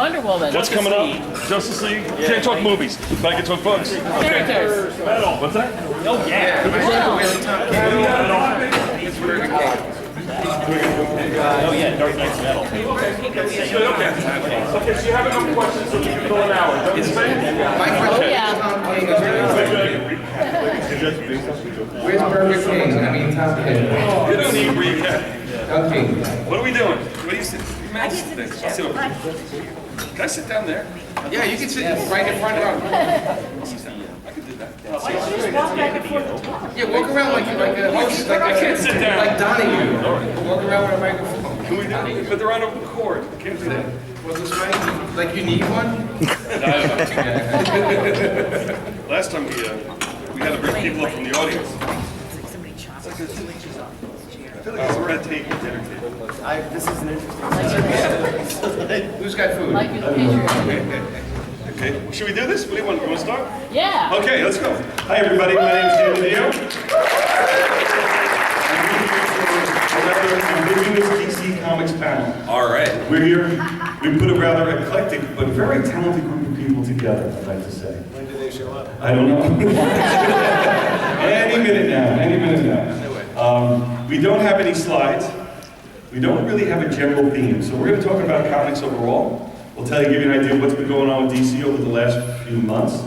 Wonder Woman. What's coming up? Justice League? Yeah. Can't talk movies, but I can talk books. Characters. Metal. What's that? Oh, yeah. Oh, yeah, Dark Knight's Metal. Okay, so you have enough questions so you can fill an hour. Don't you say? Oh, yeah. Where's Burger King? I mean, Tom King. You don't need recap. Okay. What are we doing? What do you sit? I'll sit over here. Can I sit down there? Yeah, you can sit right in front of him. I can do that. Yeah, walk around like a host, like I can't sit down. like Donahue. Walk around with a microphone. Can we do that? But they're on a cord. I can't do that. Was this right? Like you need one? Last time we had to bring people up from the audience. I feel like it's red tape at dinner table. This is an interesting Who's got food? Like in the picture. Okay, should we do this? What do you want? You want to start? Yeah. Okay, let's go. Hi everybody, my name is DiDio. I'm doing this DC Comics panel. All right. We're here, we put a rather eclectic but very talented group of people together, I'd like to say. When did they show up? I don't know. Any minute now, any minute now. We don't have any slides. We don't really have a general theme, so we're going to talk about comics overall. We'll give you an idea of what's been going on with DC over the last few months,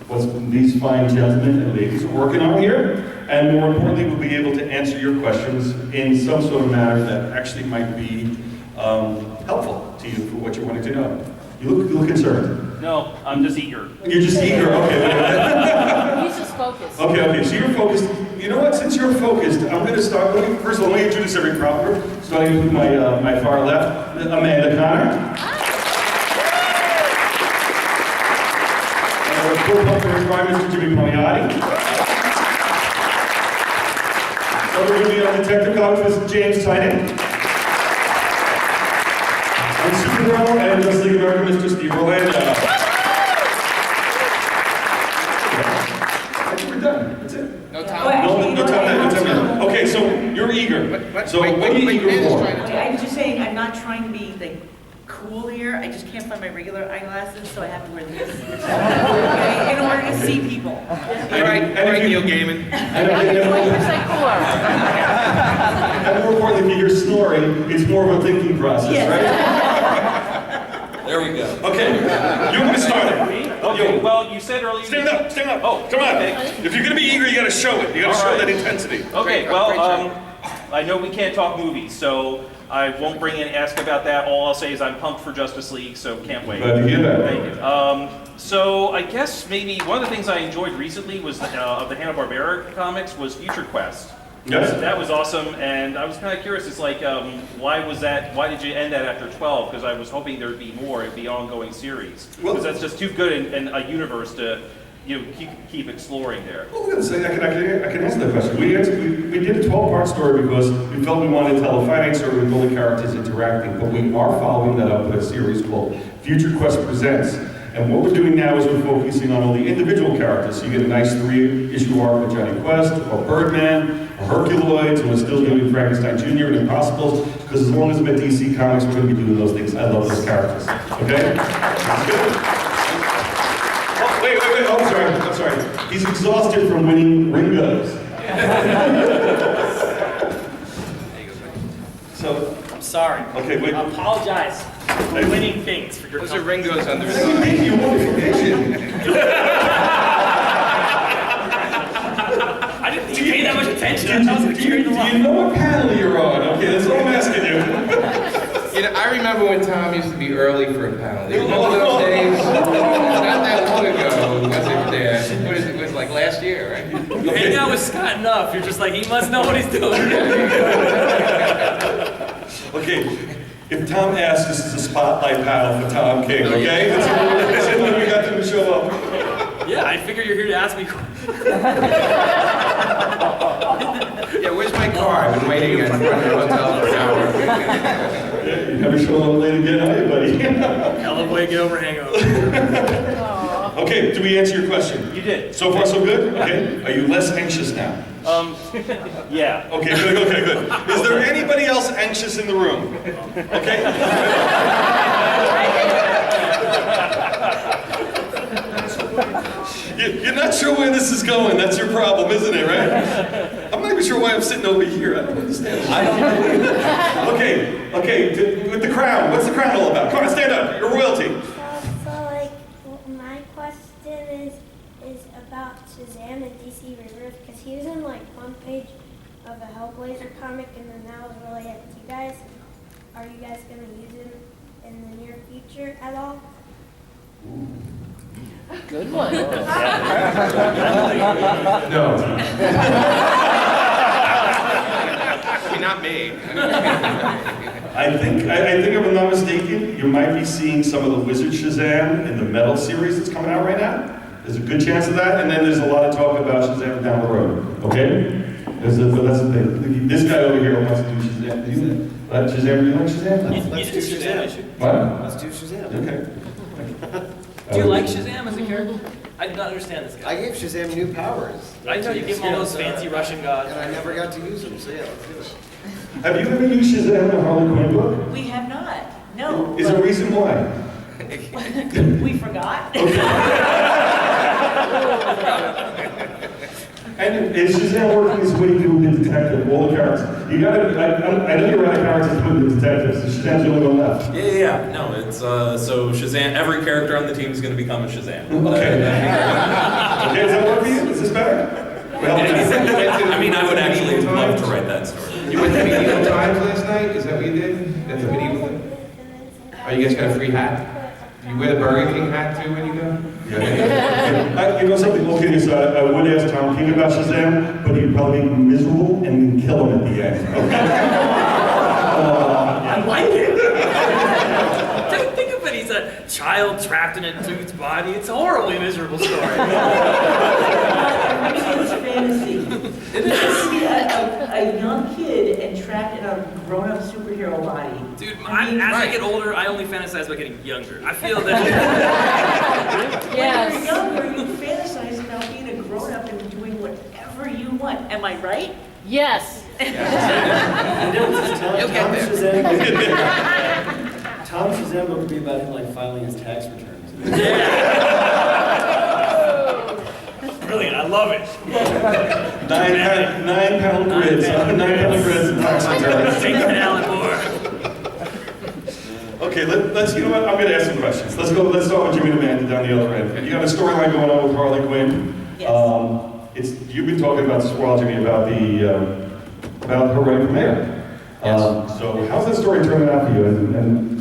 what these fine gentlemen and ladies are working on here, and more importantly, we'll be able to answer your questions in some sort of manner that actually might be helpful to you for what you're wanting to know. You look concerned. No, I'm just eager. You're just eager, okay. He's just focused. Okay, so you're focused. You know what, since you're focused, I'm going to start, first of all, let me introduce every prop group, starting with my far left, Amanda Connor. Co-publisher and Prime Minister Jimmy Palmiotti. Over to the Detective Comics, Mr. James Tynion. And Supergirl and Justice League of America, Mr. Steve Orlando. I think we're done. That's it. No time. No time. Okay, so you're eager. So what are you eager for? I'm just saying, I'm not trying to be like cool here. I just can't find my regular eyeglasses, so I have to wear these. Okay, in order to see people. All right, Neil Gaiman. I'm 20% cooler. And more importantly, if you hear snoring, it's more of a thinking process, right? There we go. Okay, you're going to start it. Okay, well, you said earlier... Stand up, stand up. Oh, come on. okay. If you're going to be eager, you got to show it. You got to show that intensity. Okay, well, I know we can't talk movies, so I won't bring in ask about that. All I'll say is I'm pumped for Justice League, so can't wait. Glad to hear that. Thank you. So I guess maybe one of the things I enjoyed recently was of the Hanna-Barbera comics was Future Quest. Yes. That was awesome, and I was kind of curious. It's like, why was that? Why did you end that after 12? Because I was hoping there'd be more. It'd be an ongoing series. Because that's just too good in a universe to keep exploring there. Well, I can answer that question. We did a 12-part story because we felt we wanted to tell a finite story with all the characters interacting, but we are following that up with a series called Future Quest Presents. And what we're doing now is we're focusing on all the individual characters. So you get a nice 3-issue arc with Johnny Quest, or Birdman, or Herculoids, and we're still doing Frankenstein Jr. and Impossibles, because as long as I'm at DC Comics, we're going to be doing those things. I love those characters. Okay? That's good. Oh, wait. Oh, I'm sorry. He's exhausted from winning Ringos. So, I'm sorry. okay, wait. I apologize for winning things for your Those are company. Ringos under his Thank arm. you, wonderful patient. I didn't think you paid that much attention. I was going to carry the Do you line. know what panel you're on? Okay, that's all I'm asking you. You know, I remember when Tom used to be early for a panel. You remember those days? Not that long ago, was it there? It was like last year, right? You hang out with Scott enough, you're just like, he must know what he's doing. Okay, if Tom asks, this is a spotlight panel for Tom King, okay? That's it when we got them to show up. Yeah, I figure you're here to ask me. Yeah, where's my car? I've been waiting in front of the hotel for an hour. You never show up late again, are you, buddy? Hell of a way to get over hangover. Okay, do we answer your question? You did. So far, so good? Okay. Are you less anxious now? Yeah. Okay, good. Is there anybody else anxious in the room? Okay? sure where this is going. That's your problem, isn't it, right? I'm not even sure why I'm sitting over here. I don't understand. I don't know. Okay, with the crown. What's the crown all about? Come on, stand up. You're royalty. So like, my question is about Shazam and DC Rebirth, because he was in like one page of a Hellblazer comic, and then that was really it. Do you guys, are you guys going to use him in the near future at all? Good one. No. I mean, not me. I think if I'm not mistaken, you might be seeing some of the Wizard Shazam in the Metal series that's coming out right now. There's a good chance of that, and then there's a lot of talk about Shazam down the road. Okay? But that's the thing. This guy over here wants to do Shazam. Do you like Shazam? Do you like Shazam? Let's do Shazam. What? Let's do Shazam. Okay. Do you like Shazam as a character? I do not understand this I guy. gave Shazam new powers. I know you give him all those fancy Russian gods. And I never got to use them, so yeah, let's do it. Have you ever used Shazam in the Harley Quinn book? We have not, no. Is there a reason why? We forgot. And is Shazam working his way through the detective, all the characters? You gotta, I know you're out of characters to put in the detectives, so Shazam's the only one left. Yeah. No, it's so Shazam. Every character on the team is going to become a Shazam. Okay. Okay, does that work for you? Is this better? Well, I mean, I would actually love to write that story. You went to Medieval Times last night? Is that what you did? That's a medieval thing? Oh, you guys got a free hat? You wear the Burger King hat too when you go? You know something, okay, so I would ask Tom King about Shazam, but he'd probably be miserable and then kill him at the end. Okay? I like it. Think of it, he's a child trapped in a dude's body. It's a horribly miserable story. It's fantasy. It is. A young kid and trapped in a grown-up superhero body. Dude, as I get older, I only fantasize about getting younger. I feel that. Yes. When you're younger, you fantasize about being a grown-up and doing whatever you want. Am I right? Yes. You'll get there. Tom Shazam would be about him like filing his tax returns. Brilliant, I love it. 9-pound grids. 9-pound grids and tax returns. Take that, Alan Moore. Okay, let's, you know what, I'm gonna ask some questions. Let's start with Jimmy the Man down the other end. You got a storyline going on with Harley Quinn. Yes. You've been talking about this for a while, Jimmy, about her running for mayor. So how's that story turning out for you? And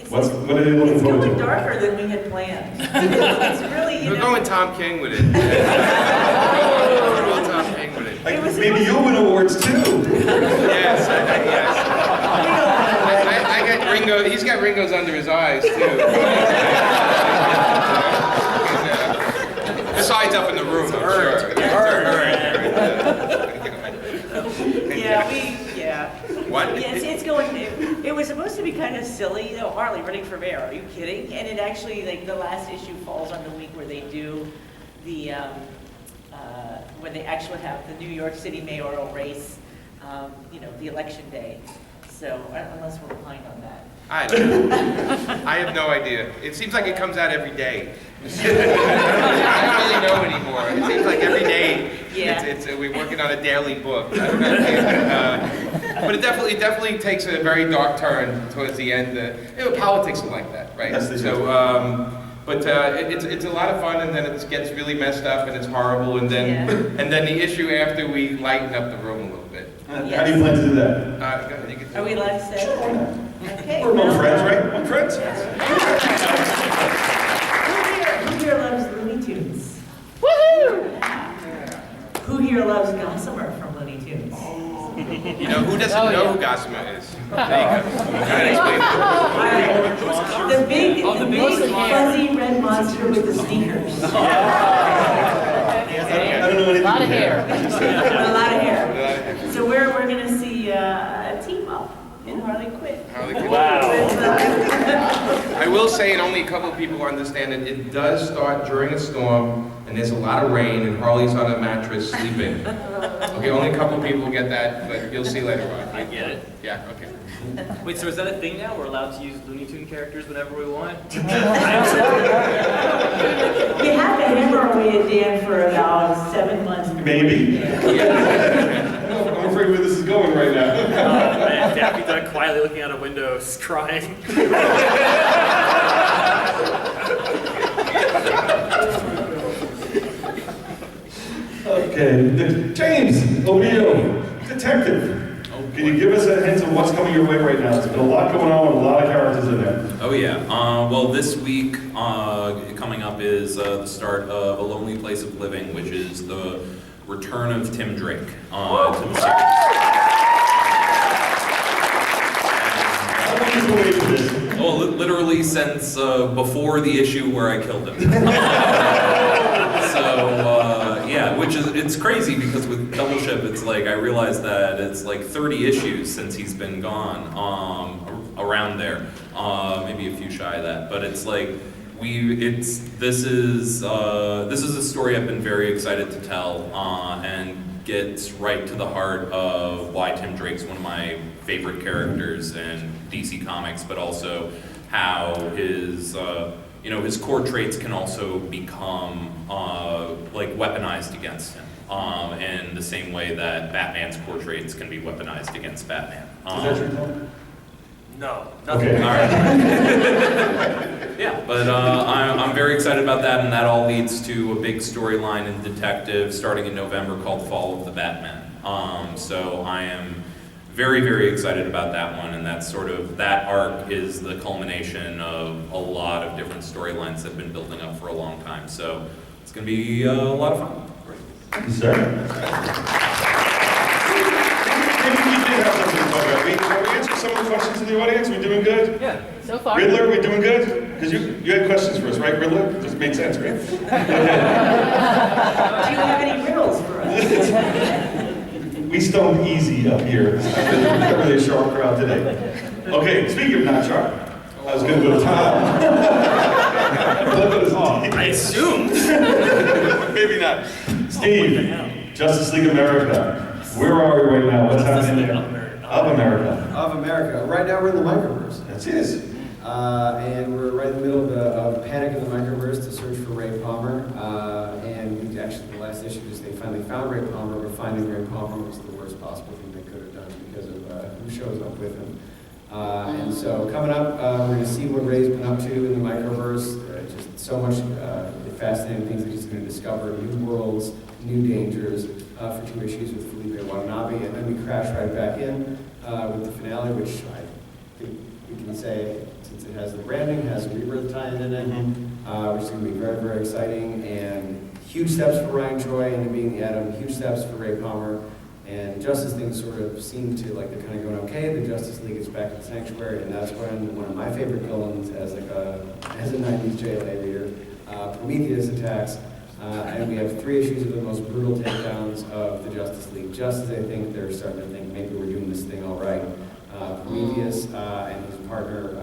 what are they looking It's forward going to? darker than we had planned. It's really, We're going Tom King with it. We're going Tom King with it. Like, maybe you'll win awards too. Yes, yes. I got Ringo. He's got Ringo's under his eyes too. Besides up in the room, I'm sure. Yeah. What? Yes, it's going. It was supposed to be kind of silly, you know, Harley running for mayor. Are you kidding? And it actually, like, the last issue falls on the week where they do the, when they actually have the New York City mayoral race, you know, the election day. So, unless we're behind on that. I don't know. I have no idea. It seems like it comes out every day. I don't really know anymore. It seems like every day. Yeah. We're working on a daily book. I don't know. But it definitely takes a very dark turn towards the end. You know, politics are like that, right? Yes, they do. So, it's a lot of fun, and then it gets really messed up, and it's horrible, and then the issue after we lighten up the room a little bit. How do you plan to do that? Go ahead, you can do Are we it. allowed to say? Okay. We're among friends, right? Among friends? Who here loves Looney Tunes? Woohoo! Who here loves Gossamer from Looney Tunes? You know, who doesn't know who Gossamer is? There you go. Try to explain it. The big monster. fuzzy red monster with the sneakers. I don't know anything. A lot of hair. A lot of hair. So we're going to see a team up in Harley Quinn. I will say, and only a couple of people understand it, it does start during a storm, and there's a lot of rain, and Harley's on a mattress sleeping. Okay, only a couple of people get that, but you'll see later on. I get it. Yeah, okay. Wait, so is that a thing now? We're allowed to use Looney Tune characters whenever we want? You have to hammer away at Dan for about 7 months. Maybe. Yeah. I'm afraid where this is going right now. Man, Daffy Duck quietly looking out a window, crying. Okay, James O'Neill, detective. Can you give us a hint of what's coming your way right now? There's been a lot going on, a lot of characters in there. Oh yeah. Well, this week coming up is the start of A Lonely Place of Living, which is the return of Tim Drake to the series. How long is the wait for this? Well, literally since before the issue where I killed him. Yeah, which is, it's crazy because with Double Ship, it's like, I realized that it's like 30 issues since he's been gone, around there. Maybe a few shy of that, but it's like, this is a story I've been very excited to tell, and gets right to the heart of why Tim Drake's one of my favorite characters in DC Comics, but also how his core traits can also become like weaponized against him, in the same way that Batman's core traits can be weaponized against Batman. Is that your point? No. Okay. All right. Yeah, but I'm very excited about that, and that all leads to a big storyline in Detective starting in November called Fall of the Batman. So I am very, very excited about that one, and that arc is the culmination of a lot of different storylines that have been building up for a long time. So it's going to be a lot of fun. Thank you, sir. Maybe we did have something to talk about. We answered some of the questions in the audience. We doing good? Yeah, so far. Riddler, we doing good? Because you had questions for us, right, Riddler? Just made sense, right? Do you have any riddles for us? We stoned easy up here. It's not really a sharp crowd today. Okay, speaking of not sharp, I was going to go to Tom. I assumed. Maybe not. Steve, Justice League America. Where are we right now? What's happening there? Of America. Of America. Right now we're in the microverse. That's it. And we're right in the middle of Panic in the Microverse to search for Ray Palmer. And we actually, the last issue is they finally found Ray Palmer, but finding Ray Palmer was the worst possible thing they could have done because of who shows up with him. And so coming up, we're going to see what Ray's been up to in the Microverse. Just so much fascinating things that he's going to discover, new worlds, new dangers, for 2 issues with Felipe Watanabe. And then we crash right back in with the finale, which I think we can say, since it has the branding, has a Rebirth tie-in in it, which is going to be very, very exciting, and huge steps for Ryan Choi into being the Atom, huge steps for Ray Palmer, and Justice things sort of seem to, like, they're kind of going, okay, the Justice League is back in the Sanctuary, and that's when one of my favorite villains as a 90s JLA reader, Prometheus attacks, and we have 3 issues of the most brutal takedowns of the Justice League, just as I think they're starting to think maybe we're doing this thing all right. Prometheus and his partner,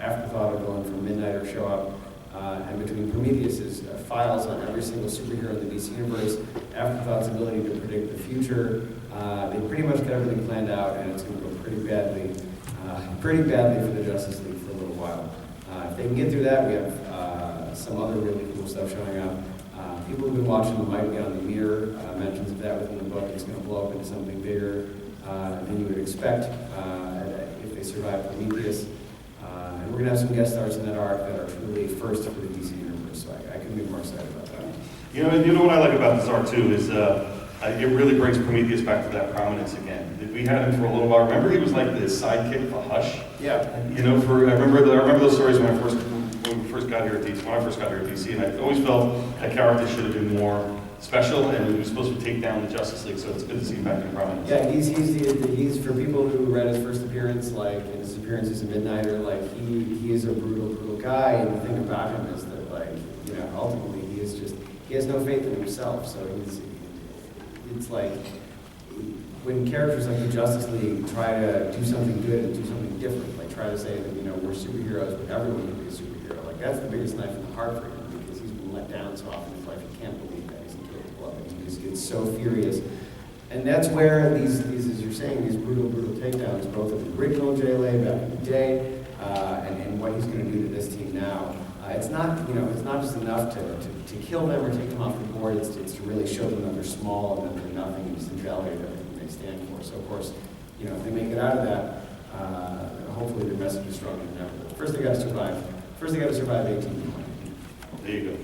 Afterthought, are going from Midnighter show up, and between Prometheus's files on every single superhero in the DC universe, Afterthought's ability to predict the future, they pretty much got everything planned out, and it's going to go pretty badly for the Justice League for a little while. If they can get through that, we have some other really cool stuff showing up. People who've been watching the Might Beyond the Mirror, mentions of that within the book. It's going to blow up into something bigger than you would expect if they survive Prometheus. And we're going to have some guest stars in that arc that are truly first for the DC universe, so I couldn't be more excited about that. You know what I like about this arc too is it really brings Prometheus back to that prominence again. We had him for a little while. Remember, he was like the sidekick for Hush. Yeah. You know, I remember those stories when we first got here at DC. When I first got here at DC, and I always felt that character should have been more special, and he was supposed to take down the Justice League. So it's good to see him back in prominence. Yeah, he's for people who read his first appearance, like in his appearance as a Midnighter, like he is a brutal guy, and the thing about him is that, like, you know, ultimately he has no faith in himself. So it's like when characters like the Justice League try to do something good and do something different, like try to say that, you know, we're superheroes, but everyone can be a superhero. Like that's the biggest knife in the heart for him because he's been let down so often in his life. He can't believe that he's incapable of it. He just gets so furious. And that's where these, as you're saying, these brutal takedowns, both of the original JLA back in the day, and what he's going to do to this team now, it's not, it's not just enough to kill them or take them off the board. It's to really show them that they're small and that they're nothing and just invalidate everything they stand for. So of course, if they make it out of that, hopefully their message is stronger than ever. But first they got to survive. First they got to survive 18 months. There you go.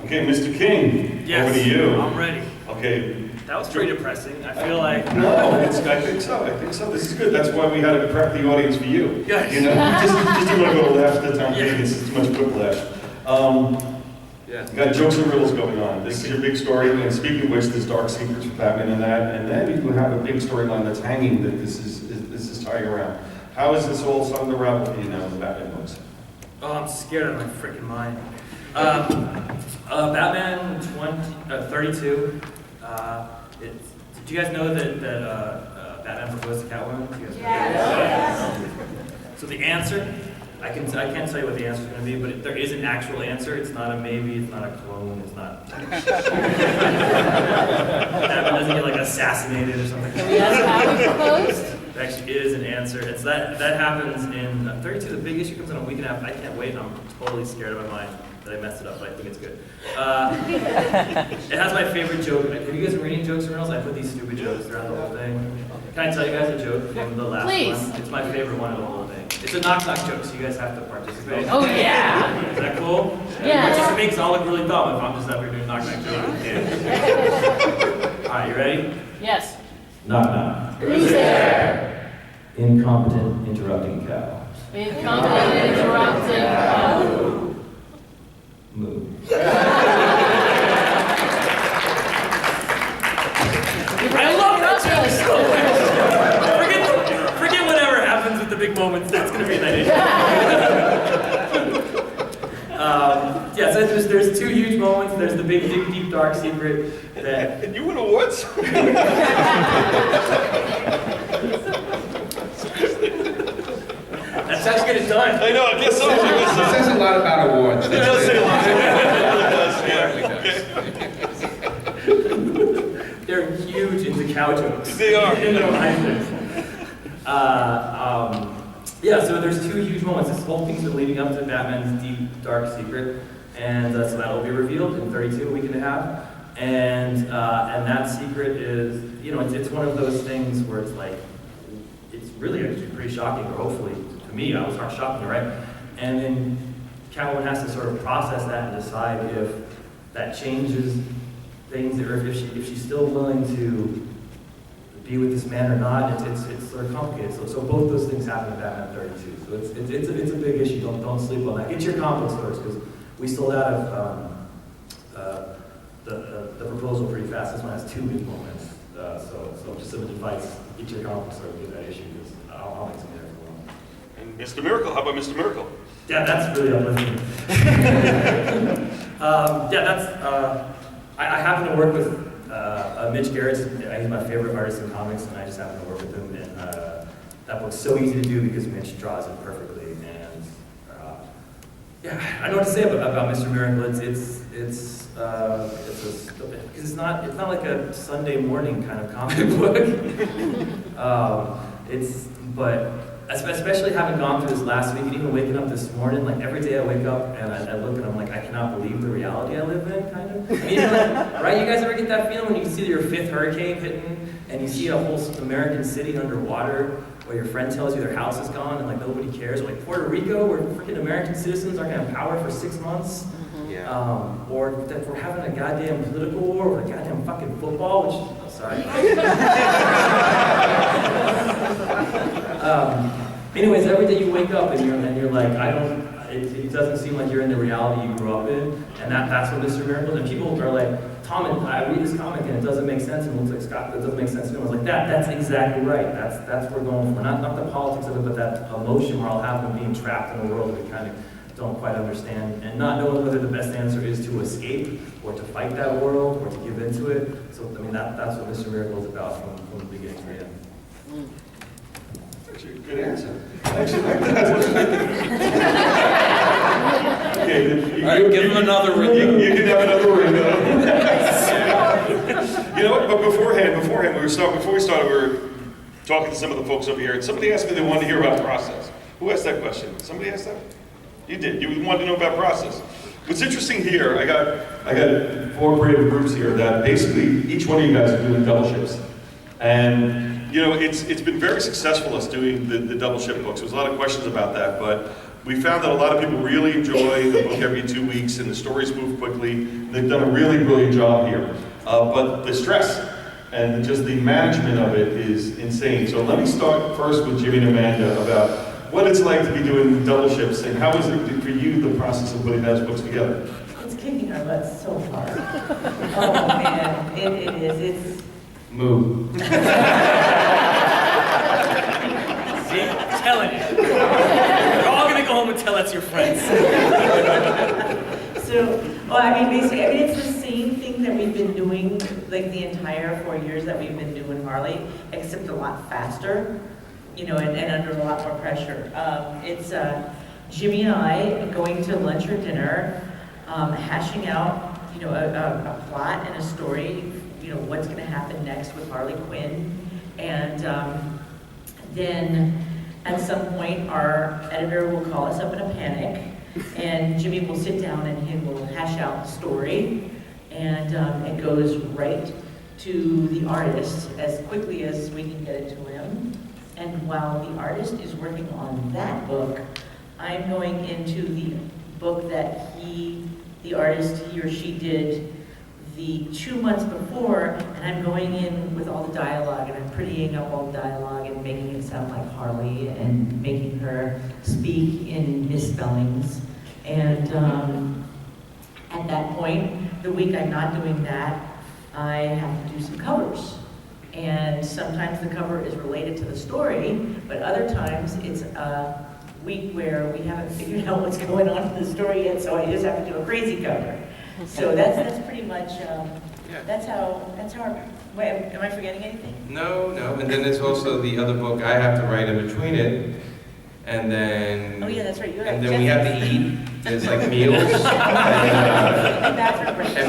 Okay, Mr. King, Yes, over to you. I'm ready. Okay. That was pretty depressing. I feel like... No, I think so. This is good. That's why we had to prep the audience for you. Yes. Just don't want to go left the time being. It's too much whiplash. You got jokes and riddles going on. This is your big story. And speaking of which, there's dark secrets for Batman and that. And then you have a big storyline that's hanging that this is tying around. How is this all starting to unravel for you now in the Batman books? Oh, I'm scared out of my freaking mind. Batman 32. Did you guys know that Batman proposed to Catwoman? Do you guys know? Yes. So the answer, I can't tell you what the answer is going to be, but there is an actual answer. It's not a maybe. It's not a clone. It's not. Batman doesn't get like assassinated or something. Can we ask how he proposed? There actually is an answer. It's that happens in 32. The big issue comes in a week and a half. I can't wait. I'm totally scared of my mind that I messed it up, but I think it's good. It has my favorite joke. Have you guys been reading jokes and riddles? I put these stupid jokes throughout the whole thing. Can I tell you guys a joke from the last one? It's my favorite one of the whole thing. It's a knock-knock joke, so you guys have to participate. Oh, yeah. Is that cool? Yeah. It just makes it all look really dumb if I'm just up here doing knock-knock jokes. All right, you ready? Yes. Knock-knock. Who's there? Incompetent interrupting cow. Incompetent interrupting cow. Move. I love that joke so much. Forget whatever happens with the big moments. That's going to be in that issue. So there's two huge moments. There's the big, deep, dark secret that... And you win awards? That's how you get it done. I know, I guess so. It says a lot about awards. It does say a lot. They're huge into cow jokes. They are. So there's two huge moments. This whole thing's been leading up to Batman's deep, dark secret. And so that'll be revealed in 32, a week and a half. And that secret is, it's one of those things where it's like, it's really actually pretty shocking, or hopefully, to me, I was shocking, right? And then Catwoman has to sort of process that and decide if that changes things, or if she's still willing to be with this man or not. It's sort of complicated. So both those things happen in Batman 32. So it's a big issue. Don't sleep on that. Get your comic book stores, because we sold out of the proposal pretty fast. This one has two big moments. So just some advice: get your comic book store, get that issue, because I'll make some there for one. And Mr. Miracle, how about Mr. Miracle? Yeah, that's really uplifting. I happen to work with Mitch Garrett. He's my favorite artist in comics, and I just happen to work with him. And that book's so easy to do because Mitch draws it perfectly. And I know what to say about Mr. Miracle. It's not like a Sunday morning kind of comic book. But especially having gone through this last week, and even waking up this morning, like every day I wake up and I look and I'm like, I cannot believe the reality I live in, kind of. I mean, right? You guys ever get that feeling when you see your fifth hurricane hitting and you see a whole American city underwater, or your friend tells you their house is gone and like nobody cares, or like Puerto Rico, where freaking American citizens aren't gonna have power for 6 months, or that we're having a goddamn political war with a goddamn fucking football, which, sorry. Anyways, every day you wake up and you're like, it doesn't seem like you're in the reality you grew up in, and that's what Mr. Miracle is. And people are like, Tom, I read this comic and it doesn't make sense, and it looks like Scott, it doesn't make sense to me. I was like, that's exactly right. That's what we're going for. Not the politics of it, but that emotion we're all having of being trapped in a world that we kind of don't quite understand, and not knowing whether the best answer is to escape, or to fight that world, or to give into it. So, I mean, that's what Mr. Miracle is about from the beginning to the end. Actually, a good answer. Actually, like that. Okay, All right, give him another ring. You can have another ring. You know what? But beforehand, before we started, we were talking to some of the folks over here, and somebody asked me they wanted to hear about process. Who asked that question? Somebody asked that? You did. You wanted to know about process. What's interesting here, I got 4 creative groups here that basically each one of you guys are doing double ships. And you know, it's been very successful us doing the double ship books. There's a lot of questions about that, but we found that a lot of people really enjoy the book every 2 weeks, and the stories move quickly. They've done a really brilliant job here. But the stress and just the management of it is insane. So let me start first with Jimmy and Amanda about what it's like to be doing double ships, and how is it for you, the process of putting those books together? It's kicking our butts so hard. Oh man, it is. It's Move. See, I'm telling you. You're all gonna go home and tell that to your friends. So, well, I mean, basically, I mean, it's the same thing that we've been doing, like the entire 4 years that we've been doing Harley, except a lot faster, you know, and under a lot more pressure. It's Jimmy and I going to lunch or dinner, hashing out, you know, a plot and a story, you know, what's going to happen next with Harley Quinn, and then at some point our editor will call us up in a panic, and Jimmy will sit down and he will hash out the story, and it goes right to the artist as quickly as we can get it to him. And while the artist is working on that book, I'm going into the book that the artist, he or she did the 2 months before, and I'm going in with all the dialogue, and I'm prettying up all the dialogue and making it sound like Harley and making her speak in misspellings. And at that point, the week I'm not doing that, I have to do some covers. And sometimes the cover is related to the story, but other times it's a week where we haven't figured out what's going on in the story yet, so I just have to do a crazy cover. So that's pretty much, that's how wait, am I forgetting anything? No, and then there's also the other book I have to write in between it, and then... Oh yeah, that's right. And then we have to eat. There's like meals and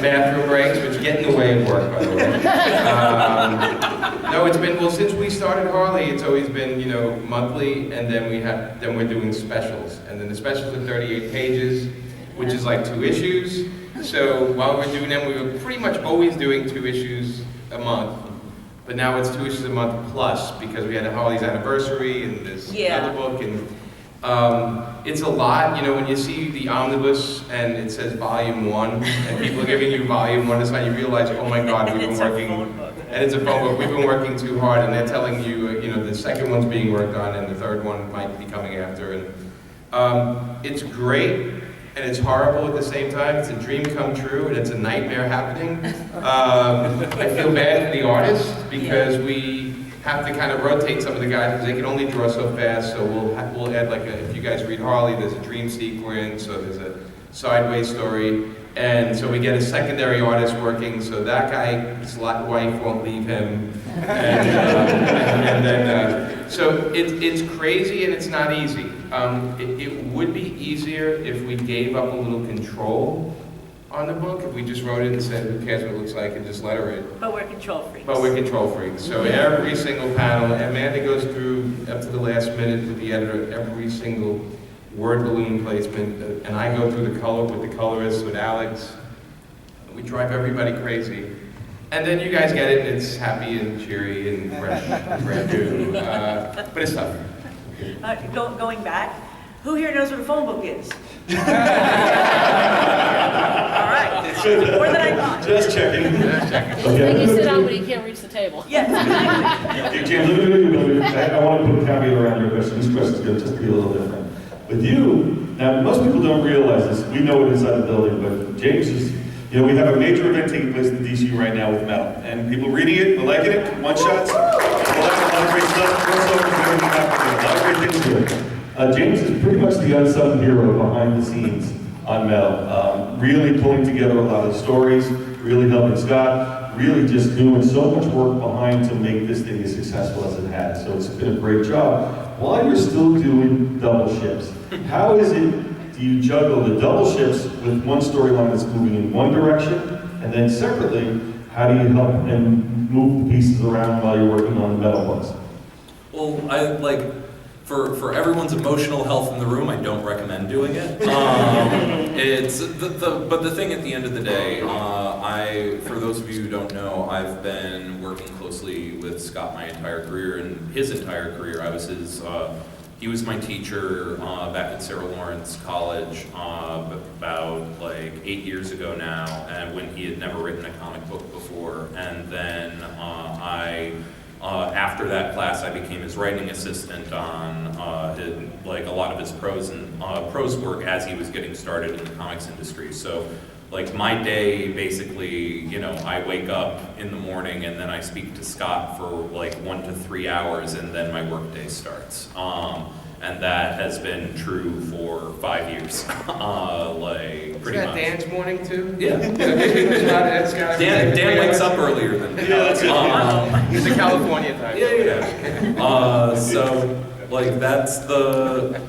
bathroom breaks, which get in the way of work, by the way. No, it's been, well, since we started Harley, it's always been, you know, monthly, and then we're doing specials, and then the specials are 38 pages, which is like 2 issues. So while we're doing them, we were pretty much always doing 2 issues a month. But now it's 2 issues a month plus, because we had a Harley's anniversary and this other book, and it's a lot. You know, when you see the omnibus and it says volume 1, and people are giving you volume 1, that's how you realize, oh my God, we've been working, and it's a phone book, we've been working too hard, and they're telling you, you know, the second one's being worked on, and the third one might be coming after, and it's great. And it's horrible at the same time. It's a dream come true, and it's a nightmare happening. I feel bad for the artists, because we have to kind of rotate some of the guys, because they can only draw so fast, so we'll add like if you guys read Harley, there's a dream sequence, so there's a sideways story, and so we get a secondary artist working, so that guy, his wife won't leave him, and then, so it's crazy and it's not easy. It would be easier if we gave up a little control on the book, if we just wrote it and said, who cares what it looks like, and just let her read. But we're control freaks. But we're control freaks. So every single panel, Amanda goes through up to the last minute with the editor, every single word balloon placement, and I go through the color with the colorist, with Alex. We drive everybody crazy. And then you guys get it, and it's happy and cheery and fresh and brand new. But it's tough. Going back, who here knows what a phone book is? All right. More than I thought. Just checking. Then you sit down when you can't reach the table. Yes, exactly. Hey, James, I want to put a caveat around your question. This question is going to just be a little different. With you, now most people don't realize this. We know it inside the building, but James is, you know, we have a major event taking place in DC right now with metal. And people reading it, they're liking it, one-shots. Well, that's a lot of great stuff. A lot of great things here. James is pretty much the unsung hero behind the scenes on metal. Really pulling together a lot of stories, really helping Scott, really just doing so much work behind to make this thing as successful as it has. So it's been a great job. While you're still doing double ships, how is it, do you juggle the double ships with one storyline that's moving in one direction, and then separately, how do you help and move the pieces around while you're working on the metal books? Well, I like, for everyone's emotional health in the room, I don't recommend doing it. It's but the thing at the end of the day, for those of you who don't know, I've been working closely with Scott my entire career, and his entire career. I was his. He was my teacher back at Sarah Lawrence College about like 8 years ago now, and when he had never written a comic book before. And then after that class, I became his writing assistant on like a lot of his prose work as he was getting started in the comics industry. So like my day, basically, you know, I wake up in the morning and then I speak to Scott for like 1 to 3 hours, and then my workday starts. And that has been true for 5 years, like pretty much. Dan's morning too? Yeah. It's Dan wakes up earlier than me. He's in California time. Yeah. So like that's the.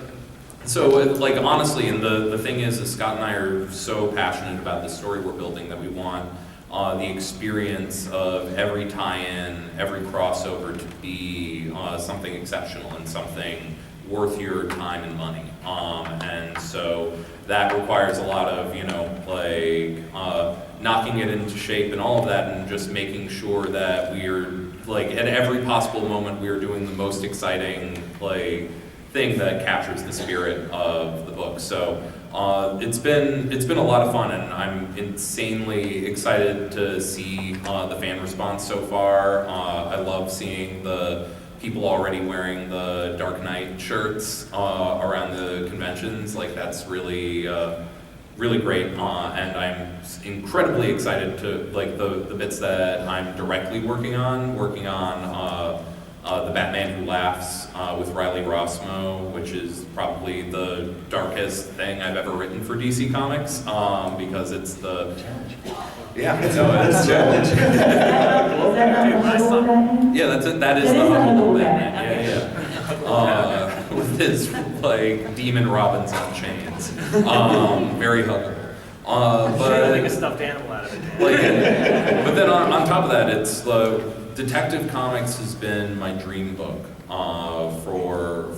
So, like, honestly, and the thing is Scott and I are so passionate about the story we're building that we want the experience of every tie-in, every crossover to be something exceptional and something worth your time and money. And so that requires a lot of, you know, like, knocking it into shape and all of that, and just making sure that we're, like, at every possible moment we're doing the most exciting, like, thing that captures the spirit of the book. So it's been a lot of fun, and I'm insanely excited to see the fan response so far. I love seeing the people already wearing the Dark Knight shirts around the conventions. Like that's really really great, and I'm incredibly excited to like the bits that I'm directly working on the Batman Who Laughs with Riley Rossmo, which is probably the darkest thing I've ever written for DC Comics, because it's the yeah, no, it's challenge. Yeah, that's it. That is the humble Batman. Yeah. With his like demon Robins on chains, very huggable. But make a stuffed animal out of it. Like, but then on top of that, it's Detective Comics has been my dream book for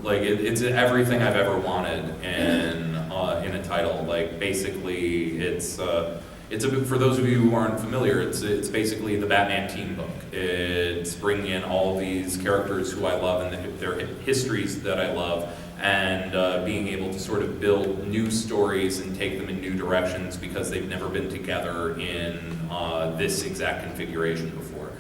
like it's everything I've ever wanted in a title. Like basically, it's for those of you who aren't familiar, it's basically the Batman team book. It's bringing in all these characters who I love and their histories that I love, and being able to sort of build new stories and take them in new directions because they've never been together in this exact configuration before.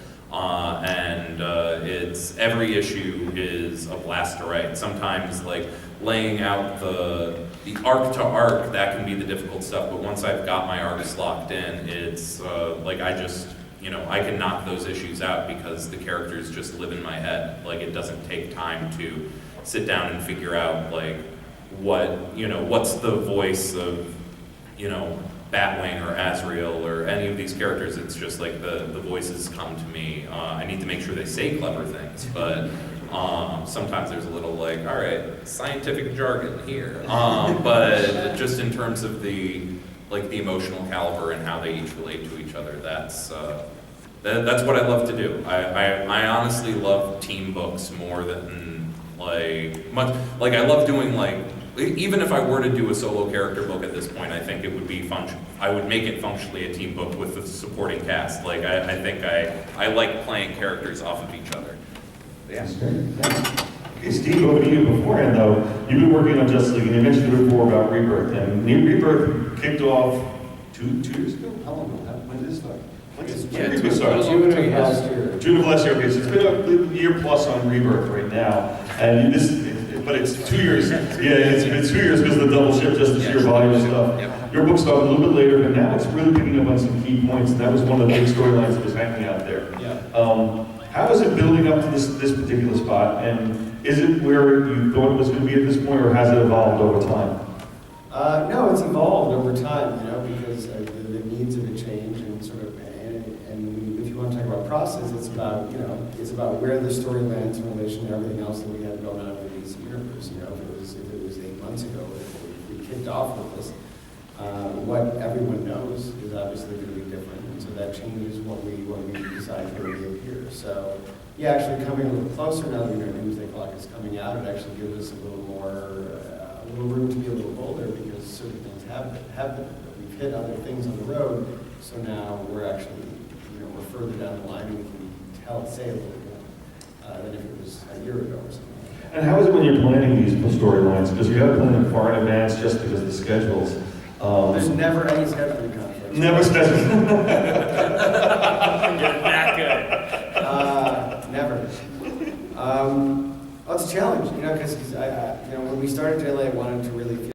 It's every issue is a blast to write. Sometimes like laying out the arc to arc, that can be the difficult stuff, but once I've got my arcs locked in, it's like I just, you know, I can knock those issues out because the characters just live in my head. Like it doesn't take time to sit down and figure out like what's the voice of, you know, Batwing or Azrael or any of these characters. It's just like the voices come to me. I need to make sure they say clever things, but sometimes there's a little like, all right, scientific jargon here. But just in terms of the emotional caliber and how they each relate to each other, that's what I love to do. I honestly love team books more than I love doing even if I were to do a solo character book at this point, I think it would be I would make it functionally a team book with the supporting cast. Like I think I like playing characters off of each other. Yeah. Okay, Steve, over to you. Beforehand, though, you've been working on Justice League, and you mentioned before about Rebirth, and Rebirth kicked off two years ago. How long ago? When did it start? When did it start? June of last year. June of last year. Okay, so it's been a year plus on Rebirth right now, and but it's 2 years. Yeah, it's been 2 years because of the double shift, just the sheer volume of stuff. Yep. Your book started a little bit later, but now it's really picking up on some key points, and that was one of the big storylines that was hanging out there. Yeah. How is it building up to this particular spot, and is it where you thought it was going to be at this point, or has it evolved over time? No, it's evolved over time, you know, because the needs of it change, and sort of, and if you want to talk about process, it's about, you know, it's about where the story lands in relation to everything else that we have going on in the DC universe. You know, if it was 8 months ago, if we kicked off with this, what everyone knows is obviously going to be different, and so that changes what we decide to reveal here. So, yeah, actually coming a little closer now that we know Doomsday Clock is coming out, it actually gives us a little more, a little room to be a little bolder because certain things we've hit other things on the road, so now we're actually, we're further down the line and we can say a little bit more than if it was a year ago or something. And how is it when you're planning these storylines? Because you have to plan them far in advance just because of the schedules. There's never any scheduling conflict. Never schedules. You're that good. Never. Well, it's a challenge, because when we started JLA, I wanted to really feel